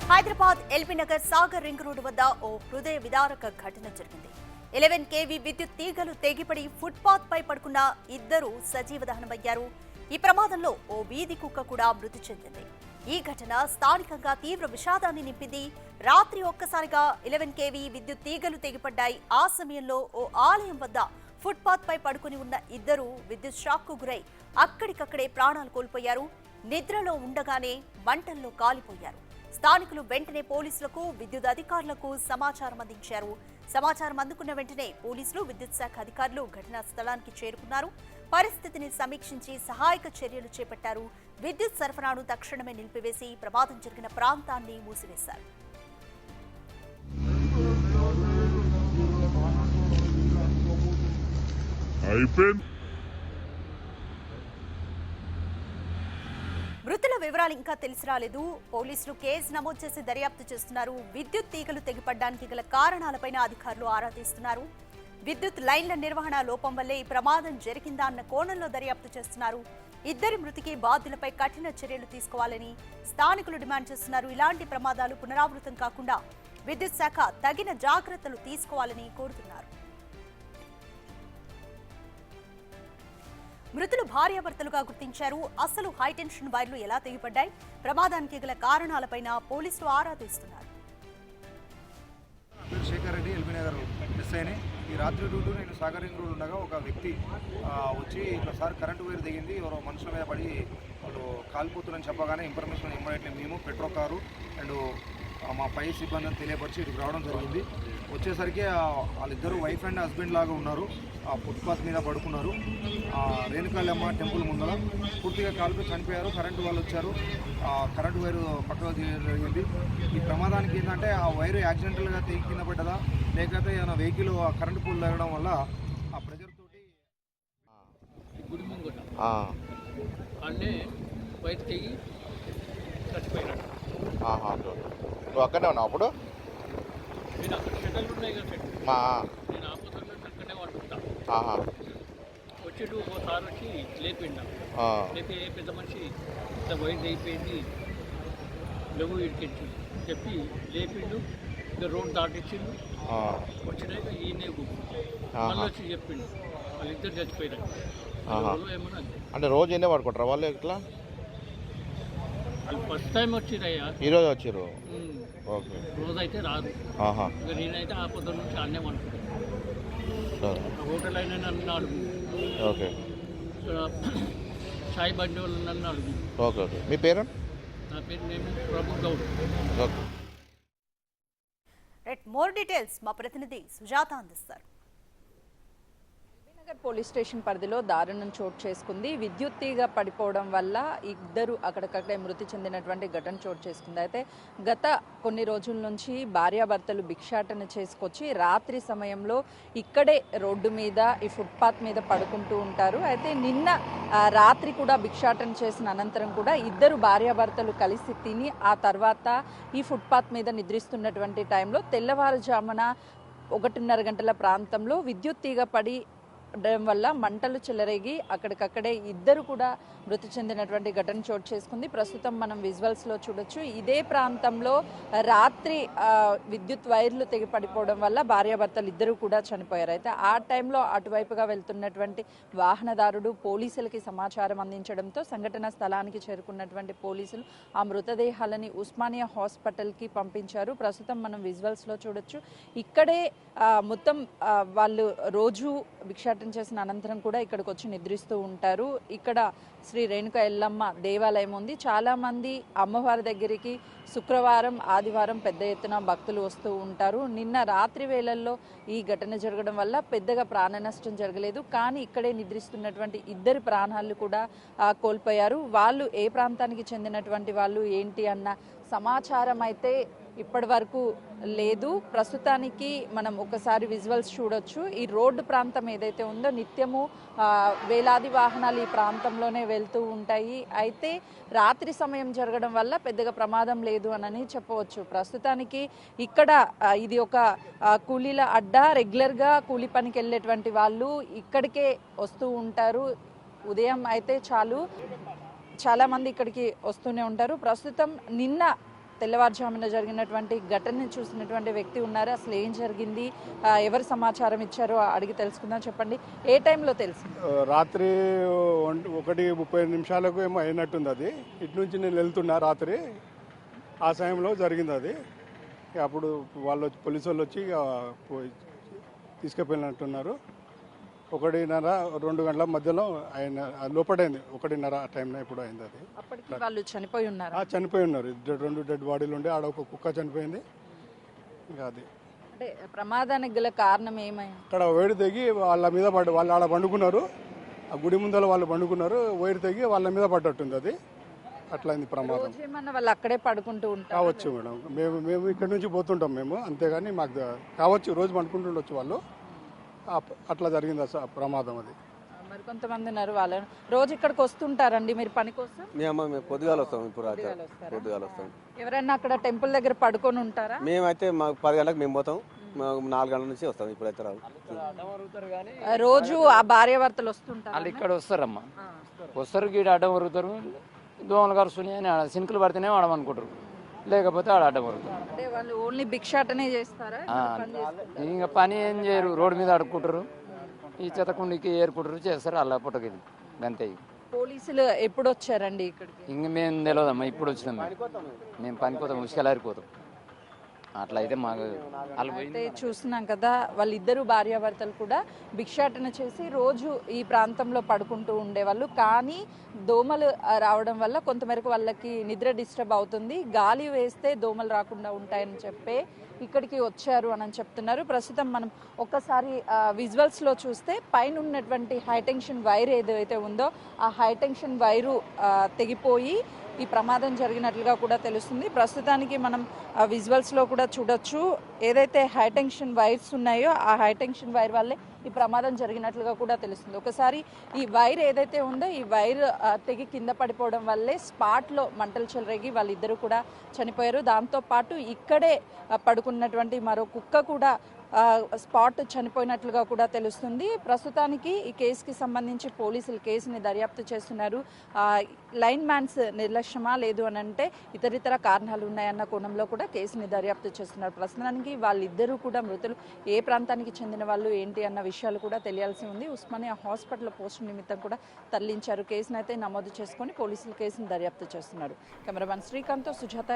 Hyderabad LB Nagar Sagar ring road వద్ద ఓ హృదయ విదారక ఘటన జరిగింది. 11 kV విద్యుత్ తీగలు తెగిపడి ఫుట్పాత్ పై పడుకున్న ఇద్దరు సజీవ దహనమయ్యారు. ఈ ప్రమాదంలో ఓ వీధి కుక్క కూడా మృతి చెందింది. ఈ ఘటన స్థానికంగా తీవ్ర విషాదాన్ని నింపింది. రాత్రి ఒక్కసారిగా 11 kV విద్యుత్ తీగలు తెగిపడ్డాయి. ఆ సమయంలో ఓ ఆలయం వద్ద ఫుట్పాత్ పై పడుకుని ఉన్న ఇద్దరు విద్యుత్ షాక్ కు గురై అక్కడికక్కడే ప్రాణాలు కోల్పోయారు. నిద్రలో ఉండగానే మంటల్లో కాలిపోయారు. స్థానికులు వెంటనే పోలీసులకు, విద్యుత్ అధికారులకు సమాచారం అందించారు. సమాచారం అందుకున్న వెంటనే పోలీసులు, విద్యుత్ శాఖ అధికారులు ఘటనా స్థలానికి చేరుకున్నారు. పరిస్థితిని సమీక్షించి సహాయక చర్యలు చేపట్టారు. విద్యుత్ సరఫరాను తక్షణమే నిలిపివేసి ప్రమాదం జరిగిన ప్రాంతాన్ని మూసివేశారు. మృతుల వివరాలు ఇంకా తెలిసి రాలేదు. పోలీసులు కేసు నమోదు చేసి దర్యాప్తు చేస్తున్నారు. విద్యుత్ తీగలు తెగిపడ్డానికి గల కారణాలపైన అధికారులు ఆరా తీస్తున్నారు. విద్యుత్ లైన్ల నిర్వహణ లోపం వల్లే ఈ ప్రమాదం జరిగిందా అన్న కోణంలో దర్యాప్తు చేస్తున్నారు. ఇద్దరి మృతికి బాధ్యులపై కఠిన చర్యలు తీసుకోవాలని స్థానికులు డిమాండ్ చేస్తున్నారు. ఇలాంటి ప్రమాదాలు పునరావృతం కాకుండా విద్యుత్ శాఖ తగిన జాగ్రత్తలు తీసుకోవాలని కోరుతున్నారు. మృతులు భార్యాభర్తలుగా గుర్తించారు. అసలు హైటెన్షన్ వైర్లు ఎలా తెగిపడ్డాయి, ప్రమాదానికి గల కారణాలపైన పోలీసులు ఆరా తీస్తున్నారు. శేఖర్ రెడ్డి, ఎల్బీ నగర్ ఎస్ఐని. ఈ రాత్రి డ్యూటీ నేను సాగర్ రింగ్ రోడ్ ఉండగా ఒక వ్యక్తి వచ్చి ఇట్లా సార్ కరెంటు వైర్ దిగింది, ఎవరో మనుషుల మీద పడి వాళ్ళు కాలిపోతున్నారని చెప్పగానే ఇన్ఫర్మేషన్ ఇమ్మీడియట్లీ మేము పెట్రో కారు అండ్ మా పై సిబ్బందిని తెలియపరిచి ఇక్కడికి రావడం జరిగింది. వచ్చేసరికి వాళ్ళిద్దరూ వైఫ్ అండ్ హస్బెండ్ లాగా ఉన్నారు. ఆ ఫుట్పాత్ మీద పడుకున్నారు. రేణుకాళమ్మ టెంపుల్ ముందర పూర్తిగా కాలుతో చనిపోయారు. కరెంటు వాళ్ళు వచ్చారు, కరెంటు వైరు పక్కన జరిగింది. ఈ ప్రమాదానికి ఏంటంటే ఆ వైరు యాక్సిడెంటల్గా తెగి కింద పడ్డదా, లేకపోతే ఏమైనా వెహికల్ కరెంటు పూల్ తగ్గడం వల్ల ఆ ప్రెజర్ తోటి అంటే బయట తెగి చచ్చిపోయినాడు. నువ్వు అక్కడనే ఉన్నావు అప్పుడు? నేను అక్కడ షటర్లు ఉన్నాయి కదా షెడ్, నేను ఆపోజిట్ అక్కడనే పడుకుంటా. వచ్చేటు ఒకసారి వచ్చి లేపిండా, లేపి పెద్ద మనిషి ఇంత వైట్ అయిపోయింది లఘు ఇడికించి చెప్పి లేపిండు. ఇక రోడ్ దాటిచ్చిండు. వచ్చినాక ఈయనే మళ్ళీ వచ్చి చెప్పిండు వాళ్ళిద్దరు చచ్చిపోయినారు. ఏమన్నా అంటే రోజు ఎన్నే పడుకుంటారా వాళ్ళు? ఇట్లా వాళ్ళు ఫస్ట్ టైం వచ్చిరయ్యా, ఈరోజు వచ్చారు. ఓకే, రోజు అయితే రాదు. ఇక నేనైతే ఆ పొద్దు నుంచి అన్నే అనుకుంటాను. హోటల్ అయినా నన్ను అడుగు, ఓకే, చాయ్ బండి వాళ్ళు నన్ను అడుగు. Okay okay. మీ పేరు? నా పేరు నేను ప్రభు గౌడ్. ఓకే. మోర్ డీటెయిల్స్ మా ప్రతినిధి సుజాత అందిస్తారు. పోలీస్ స్టేషన్ పరిధిలో దారుణం చోటు చేసుకుంది. విద్యుత్ తీగ పడిపోవడం వల్ల ఇద్దరు అక్కడికక్కడే మృతి చెందినటువంటి ఘటన చోటు చేసుకుంది. అయితే గత కొన్ని రోజుల నుంచి భార్యాభర్తలు భిక్షాటన చేసుకొచ్చి రాత్రి సమయంలో ఇక్కడే రోడ్డు మీద ఈ ఫుట్పాత్ మీద పడుకుంటూ ఉంటారు. అయితే నిన్న రాత్రి కూడా భిక్షాటన చేసిన అనంతరం కూడా ఇద్దరు భార్యాభర్తలు కలిసి తిని ఆ తర్వాత ఈ ఫుట్పాత్ మీద నిద్రిస్తున్నటువంటి టైంలో తెల్లవారుజామున 1:30 గంటల ప్రాంతంలో విద్యుత్ తీగ పడి వల్ల మంటలు చెలరేగి అక్కడికక్కడే ఇద్దరు కూడా మృతి చెందినటువంటి ఘటన చోటు చేసుకుంది. ప్రస్తుతం మనం విజువల్స్లో చూడొచ్చు. ఇదే ప్రాంతంలో రాత్రి విద్యుత్ వైర్లు తెగి పడిపోవడం వల్ల భార్యాభర్తలు ఇద్దరు కూడా చనిపోయారు. అయితే ఆ టైంలో అటువైపుగా వెళ్తున్నటువంటి వాహనదారుడు పోలీసులకి సమాచారం అందించడంతో సంఘటన స్థలానికి చేరుకున్నటువంటి పోలీసులు ఆ మృతదేహాలని ఉస్మానియా హాస్పిటల్కి పంపించారు. ప్రస్తుతం మనం విజువల్స్లో చూడొచ్చు. ఇక్కడే మొత్తం వాళ్ళు రోజు భిక్షాటన చేసిన అనంతరం కూడా ఇక్కడికి వచ్చి నిద్రిస్తూ ఉంటారు. ఇక్కడ శ్రీ రేణుక ఎల్లమ్మ దేవాలయం ఉంది. చాలామంది అమ్మవారి దగ్గరికి శుక్రవారం, ఆదివారం పెద్ద ఎత్తున భక్తులు వస్తూ ఉంటారు. నిన్న రాత్రి వేళల్లో ఈ ఘటన జరగడం వల్ల పెద్దగా ప్రాణ నష్టం జరగలేదు. కానీ ఇక్కడే నిద్రిస్తున్నటువంటి ఇద్దరు ప్రాణాలు కూడా కోల్పోయారు. వాళ్ళు ఏ ప్రాంతానికి చెందినటువంటి వాళ్ళు ఏంటి అన్న సమాచారం అయితే ఇప్పటి వరకు లేదు. ప్రస్తుతానికి మనం ఒకసారి విజువల్స్ చూడొచ్చు. ఈ రోడ్డు ప్రాంతం ఏదైతే ఉందో నిత్యము వేలాది వాహనాలు ఈ ప్రాంతంలోనే వెళ్తూ ఉంటాయి. అయితే రాత్రి సమయం జరగడం వల్ల పెద్దగా ప్రమాదం లేదు అని చెప్పవచ్చు. ప్రస్తుతానికి ఇక్కడ ఇది ఒక కూలీల అడ్డా. రెగ్యులర్గా కూలి పనికి వెళ్ళేటువంటి వాళ్ళు ఇక్కడికే వస్తూ ఉంటారు. ఉదయం అయితే చాలా మంది ఇక్కడికి వస్తూనే ఉంటారు. ప్రస్తుతం నిన్న తెల్లవారుజామున జరిగినటువంటి ఘటనని చూసినటువంటి వ్యక్తి ఉన్నారు. అసలు ఏం జరిగింది, ఎవరు సమాచారం ఇచ్చారో అడిగి తెలుసుకుందాం. చెప్పండి, ఏ టైంలో తెలిసింది? రాత్రి 1:30 ఏమో అయినట్టుంది. అది ఇటు నుంచి నేను వెళ్తున్నా రాత్రి, ఆ సమయంలో జరిగింది అది. అప్పుడు పోలీసు వాళ్ళు వచ్చి తీసుకుపోయినట్టున్నారు. 1:30-2 గంటల మధ్యలో ఆయన లోపడైంది. 1:30 టైంలో ఇప్పుడు అయింది అది. అప్పటికి వాళ్ళు చనిపోయి ఉన్నారు. చనిపోయి ఉన్నారు. 2 డెడ్ బాడీలు ఉండే, ఆడ ఒక కుక్క చనిపోయింది. ఇంకా అది అంటే ప్రమాదానికి గల కారణం ఏమైంది? అక్కడ వేడి తెగి వాళ్ళ మీద వాళ్ళు ఆడ పండుకున్నారు. ఆ గుడి ముందర వాళ్ళు పండుకున్నారు. వైర్ తెగి వాళ్ళ మీద పడ్డట్టుంది. అది అట్లయింది ప్రమాదం. రోజేమన్నా వాళ్ళు అక్కడే పడుకుంటూ ఉంటారు? కావచ్చు మేడం, మేము ఇక్కడ నుంచి పోతుంటాం మేము, అంతేగాని మాకు కావచ్చు రోజు పండుకుంటుండొచ్చు వాళ్ళు. అట్లా జరిగింది ప్రమాదం అది. మరి కొంతమంది ఉన్నారు వాళ్ళు రోజు ఇక్కడికి వస్తుంటారండి మీరు పని కోసం? మేము పొద్దుగాల వస్తాం. ఇప్పుడు పొద్దుగాల వస్తాం. ఎవరైనా అక్కడ టెంపుల్ దగ్గర పడుకొని ఉంటారా? మేమైతే మాకు 10 గంటలకు మేము పోతాం. మాకు 4 గంటల నుంచి వస్తాం. ఇప్పుడైతే రావు. రోజు ఆ భార్యాభర్తలు వస్తుంటారు? వాళ్ళు ఇక్కడ వస్తారమ్మా, వస్తారు, గీడ అడ్డం వరుగుతారు, దోమలు కరుస్తున్నాయి అని సినుకులు పడితేనే ఆడమనుకుంటారు, లేకపోతే ఆడ అడ్డం వరుగుతారు. అంటే వాళ్ళు ఓన్లీ భిక్షాటనే చేస్తారా? ఇంకా పని ఏం చేయరు, రోడ్డు మీద అడుక్కుంటారు, ఈ చెత్తకుండికి ఏరుకుంటారు, చేస్తారు. అలా పుట్టకిది అంతే. పోలీసులు ఎప్పుడు వచ్చారండి ఇక్కడికి? ఇంక మేము తెలియదమ్మా, ఇప్పుడు వచ్చినాం మేము పనిపోతాం, ఉసుకెళ్ళారిపోతాం. అట్లా అయితే మాకు అయితే చూస్తున్నాం కదా, వాళ్ళిద్దరు భార్యాభర్తలు కూడా భిక్షాటన చేసి రోజు ఈ ప్రాంతంలో పడుకుంటూ ఉండేవాళ్ళు. కానీ దోమలు రావడం వల్ల కొంతమేరకు వాళ్ళకి నిద్ర డిస్టర్బ్ అవుతుంది. గాలి వేస్తే దోమలు రాకుండా ఉంటాయని చెప్పే ఇక్కడికి వచ్చారు అని చెప్తున్నారు. ప్రస్తుతం మనం ఒక్కసారి విజువల్స్లో చూస్తే పైన ఉన్నటువంటి హైటెన్షన్ వైర్ ఏదైతే ఉందో ఆ హైటెన్షన్ వైరు తెగిపోయి ఈ ప్రమాదం జరిగినట్లుగా కూడా తెలుస్తుంది. ప్రస్తుతానికి మనం విజువల్స్లో కూడా చూడొచ్చు, ఏదైతే హైటెన్షన్ వైర్స్ ఉన్నాయో ఆ హైటెన్షన్ వైర్ వల్లే ఈ ప్రమాదం జరిగినట్లుగా కూడా తెలుస్తుంది. ఒకసారి ఈ వైర్ ఏదైతే ఉందో ఈ వైర్ తెగి కింద పడిపోవడం వల్లే స్పాట్లో మంటలు చెలరేగి వాళ్ళిద్దరూ కూడా చనిపోయారు. దాంతోపాటు ఇక్కడే పడుకున్నటువంటి మరో కుక్క కూడా స్పాట్ చనిపోయినట్లుగా కూడా తెలుస్తుంది. ప్రస్తుతానికి ఈ కేసుకి సంబంధించి పోలీసులు కేసుని దర్యాప్తు చేస్తున్నారు. లైన్ మ్యాన్స్ నిర్లక్ష్యమా లేదు అని అంటే ఇతరితర కారణాలు ఉన్నాయన్న కోణంలో కూడా కేసుని దర్యాప్తు చేస్తున్నారు. ప్రస్తుతానికి వాళ్ళిద్దరూ కూడా మృతులు ఏ ప్రాంతానికి చెందిన వాళ్ళు ఏంటి అన్న విషయాలు కూడా తెలియాల్సి ఉంది. ఉస్మానియా హాస్పిటల్ పోస్ట్ నిమిత్తం కూడా తరలించారు. కేసును అయితే నమోదు చేసుకొని పోలీసులు కేసుని దర్యాప్తు చేస్తున్నారు. కెమెరామెన్ శ్రీకాంత్తో సుజాత.